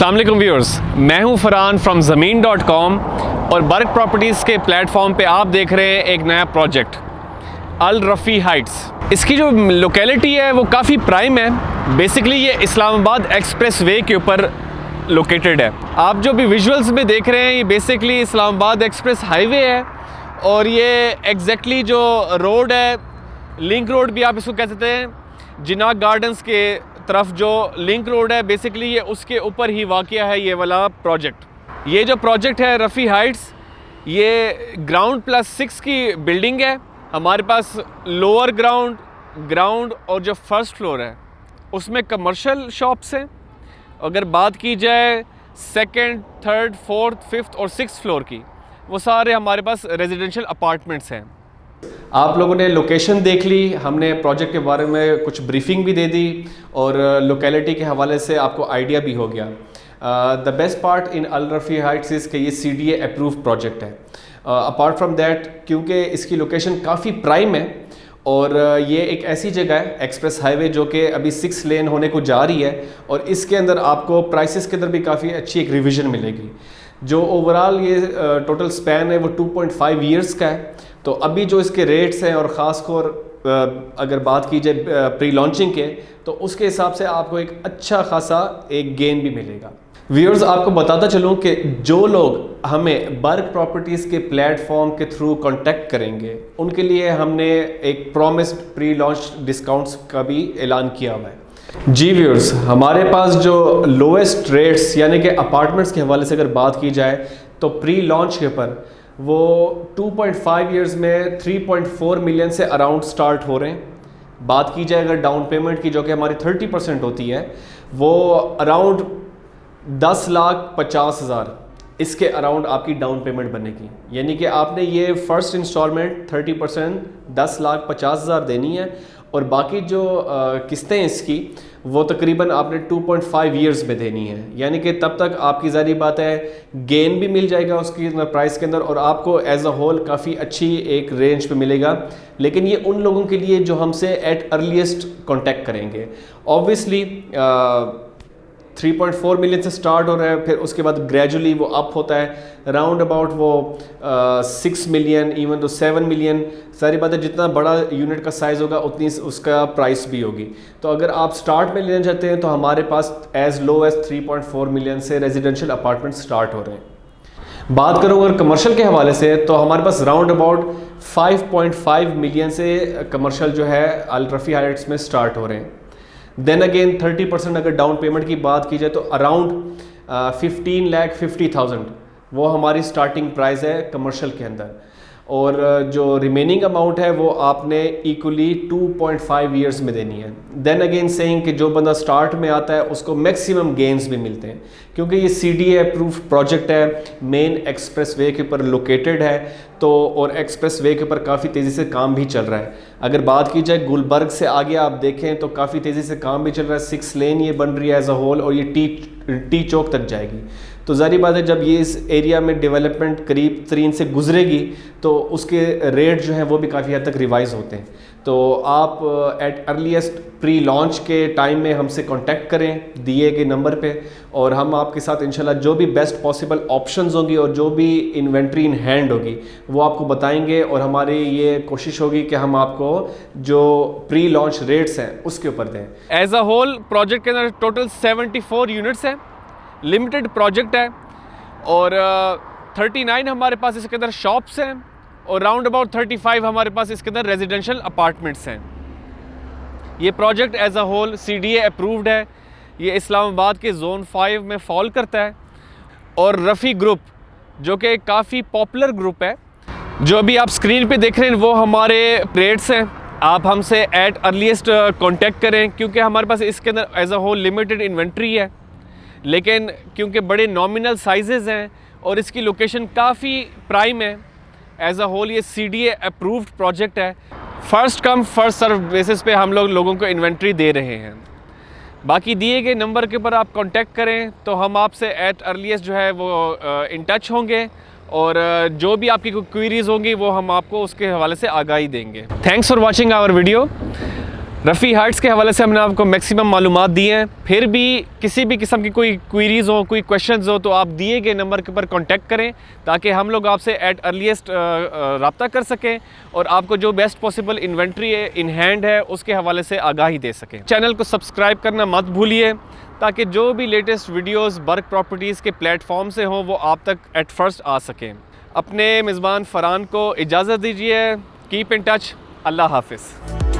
अस्सलाम वालेकुम व्यूअर्स, मैं हूं फरहान फ्रॉम ज़मीन.com और बर्क प्रॉपर्टीज़ के प्लेटफॉर्म पे आप देख रहे हैं एक नया प्रोजेक्ट अल रफ़ी हाइट्स। इसकी जो लोकेलिटी है वो काफ़ी प्राइम है। बेसिकली ये इस्लामाबाद एक्सप्रेस वे के ऊपर लोकेटेड है। आप जो भी विजुअल्स में देख रहे हैं ये बेसिकली इस्लामाबाद एक्सप्रेस हाईवे है और ये एग्जैक्टली जो रोड है, लिंक रोड भी आप इसको कह सकते हैं, जिनाक गार्डन्स के तरफ जो लिंक रोड है बेसिकली ये उसके ऊपर ही वाक़या है ये वाला प्रोजेक्ट। ये जो प्रोजेक्ट है रफ़ी हाइट्स, ये ग्राउंड +6 की बिल्डिंग है। हमारे पास लोअर ग्राउंड और जो फर्स्ट फ्लोर है उसमें कमर्शियल शॉप्स हैं। अगर बात की जाए सेकंड, थर्ड, फोर्थ, फिफ्थ और सिक्स्थ फ्लोर की, वो सारे हमारे पास रेजिडेंशियल अपार्टमेंट्स हैं। आप लोगों ने लोकेशन देख ली, हमने प्रोजेक्ट के बारे में कुछ ब्रीफिंग भी दे दी और लोकेलिटी के हवाले से आपको आइडिया भी हो गया। The best part in Al Rafi heights is कि ये CDA अप्रूव प्रोजेक्ट है। अपार्ट फ्रॉम दैट, क्योंकि इसकी लोकेशन काफ़ी प्राइम है और ये एक ऐसी जगह है एक्सप्रेस हाईवे जो कि अभी 6 लेन होने को जा रही है और इसके अंदर आपको प्राइसेस के अंदर भी काफ़ी अच्छी एक रिवीजन मिलेगी। जो ओवरऑल ये टोटल स्पैन है वो 2.5 ईयर्स का है। तो अभी जो इसके रेट्स हैं और ख़ासकर अगर बात की जाए प्री लॉन्चिंग के, तो उसके हिसाब से आपको एक अच्छा खासा एक गेन भी मिलेगा। व्यूअर्स, आपको बताता चलूँ कि जो लोग हमें बर्क प्रॉपर्टीज़ के प्लेटफॉर्म के थ्रू कांटेक्ट करेंगे उनके लिए हमने एक प्रॉमिस्ड प्री लॉन्च डिस्काउंट्स का भी ऐलान किया हुआ है। जी व्यूअर्स, हमारे पास जो लोएस्ट रेट्स यानी कि अपार्टमेंट्स के हवाले से अगर बात की जाए तो प्री लॉन्च के ऊपर वो 2.5 ईयर्स में 3.4 मिलियन से अराउंड स्टार्ट हो रहे हैं। बात की जाए अगर डाउन पेमेंट की, जो कि हमारी 30% होती है, वो अराउंड 10,50,000 इसके अराउंड आपकी डाउन पेमेंट बनेगी। यानी कि आपने ये फर्स्ट इंस्टॉलमेंट 30% 10,50,000 देनी है और बाकी जो किस्तें इसकी वो तकरीबन आपने 2.5 ईयर्स में देनी है। यानी कि तब तक आपकी ज़ाहिर बात है गेन भी मिल जाएगा उसकी प्राइस के अंदर और आपको एज अ होल काफ़ी अच्छी एक रेंज पे मिलेगा। लेकिन ये उन लोगों के लिए जो हमसे एट अर्लीस्ट कांटेक्ट करेंगे। ऑब्वियसली 3.4 मिलियन से स्टार्ट हो रहा है, फिर उसके बाद ग्रेजुअली वो अप होता है राउंड अबाउट वो 6 मिलियन इवन तो 7 मिलियन। सारी बात है, जितना बड़ा यूनिट का साइज़ होगा उतनी उसका प्राइस भी होगी। तो अगर आप स्टार्ट में लेना चाहते हैं तो हमारे पास एज लो एज 3.4 मिलियन से रेजिडेंशियल अपार्टमेंट स्टार्ट हो रहे हैं। बात करूँ अगर कमर्शियल के हवाले से तो हमारे पास राउंड अबाउट 5.5 मिलियन से कमर्शियल जो है अल रफ़ी हाइट्स में स्टार्ट हो रहे हैं। देन अगेन 30% अगर डाउन पेमेंट की बात की जाए तो अराउंड 15,50,000 वो हमारी स्टार्टिंग प्राइस है कमर्शियल के अंदर। और जो रिमेनिंग अमाउंट है वो आपने इक्वली 2.5 ईयर्स में देनी है। देन अगेन सेइंग कि जो बंदा स्टार्ट में आता है उसको मैक्सिमम गेन्स भी मिलते हैं क्योंकि ये CDA अप्रूव प्रोजेक्ट है, मेन एक्सप्रेस वे के ऊपर लोकेटेड है तो और एक्सप्रेस वे के ऊपर काफ़ी तेज़ी से काम भी चल रहा है। अगर बात की जाए गुलबर्ग से आगे आप देखें तो काफ़ी तेज़ी से काम भी चल रहा है। 6 लेन ये बन रही है एज अ होल और ये टी चौक तक जाएगी। तो ज़ाहिर बात है जब ये इस एरिया में डेवलपमेंट करीब तरीन से गुजरेगी तो उसके रेट जो हैं वो भी काफ़ी हद तक रिवाइज़ होते हैं। तो आप एट अर्लीस्ट प्री लॉन्च के टाइम में हमसे कांटेक्ट करें दिए गए नंबर पे और हम आपके साथ इंशाल्लाह जो भी बेस्ट पॉसिबल ऑप्शंस होंगी और जो भी इन्वेंट्री इन हैंड होगी वो आपको बताएंगे और हमारी ये कोशिश होगी कि हम आपको जो प्री लॉन्च रेट्स हैं उसके ऊपर दें। एज अ होल प्रोजेक्ट के अंदर टोटल 74 यूनिट्स हैं, लिमिटेड प्रोजेक्ट है और 39 हमारे पास इसके अंदर शॉप्स हैं और राउंड अबाउट 35 हमारे पास इसके अंदर रेजिडेंशियल अपार्टमेंट्स हैं। ये project as a whole CDA approved है। ये इस्लामाबाद के जोन 5 में फॉल करता है और रफ़ी ग्रुप जो कि काफ़ी पॉपुलर ग्रुप है, जो अभी आप स्क्रीन पे देख रहे हैं वो हमारे रेट्स हैं। आप हमसे एट अर्लीस्ट कांटेक्ट करें क्योंकि हमारे पास इसके अंदर as a whole limited inventory है, लेकिन क्योंकि बड़े नॉमिनल साइजेज़ हैं और इसकी लोकेशन काफ़ी प्राइम है, एज अ होल ये CDA अप्रूव्ड प्रोजेक्ट है। First come first serve basis पे हम लोगों को इन्वेंट्री दे रहे हैं। बाकी दिए गए नंबर के ऊपर आप कांटेक्ट करें तो हम आपसे एट अर्लीस्ट जो है वो इन टच होंगे और जो भी आपकी कोई क्वेरीज़ होंगी वो हम आपको उसके हवाले से आगाही देंगे। Thanks for watching our video. Rafi Heights के हवाले से हमने आपको मैक्सिमम मालूमात दी हैं। फिर भी किसी भी किस्म की कोई क्वीरीज़ हो, कोई क्वेश्चंस हो, तो आप दिए गए नंबर के ऊपर कांटेक्ट करें ताकि हम लोग आपसे एट अर्लीस्ट रब्ता कर सकें और आपको जो best possible inventory in hand है उसके हवाले से आगाही दे सकें। चैनल को सब्सक्राइब करना मत भूलिए ताकि जो भी लेटेस्ट वीडियोज़ बर्क प्रॉपर्टीज़ के प्लेटफॉर्म से हों वो आप तक एट फर्स्ट आ सकें। अपने मेज़बान फ़रहान को इजाज़त दीजिए। Keep in touch. अल्लाह हाफ़िज़।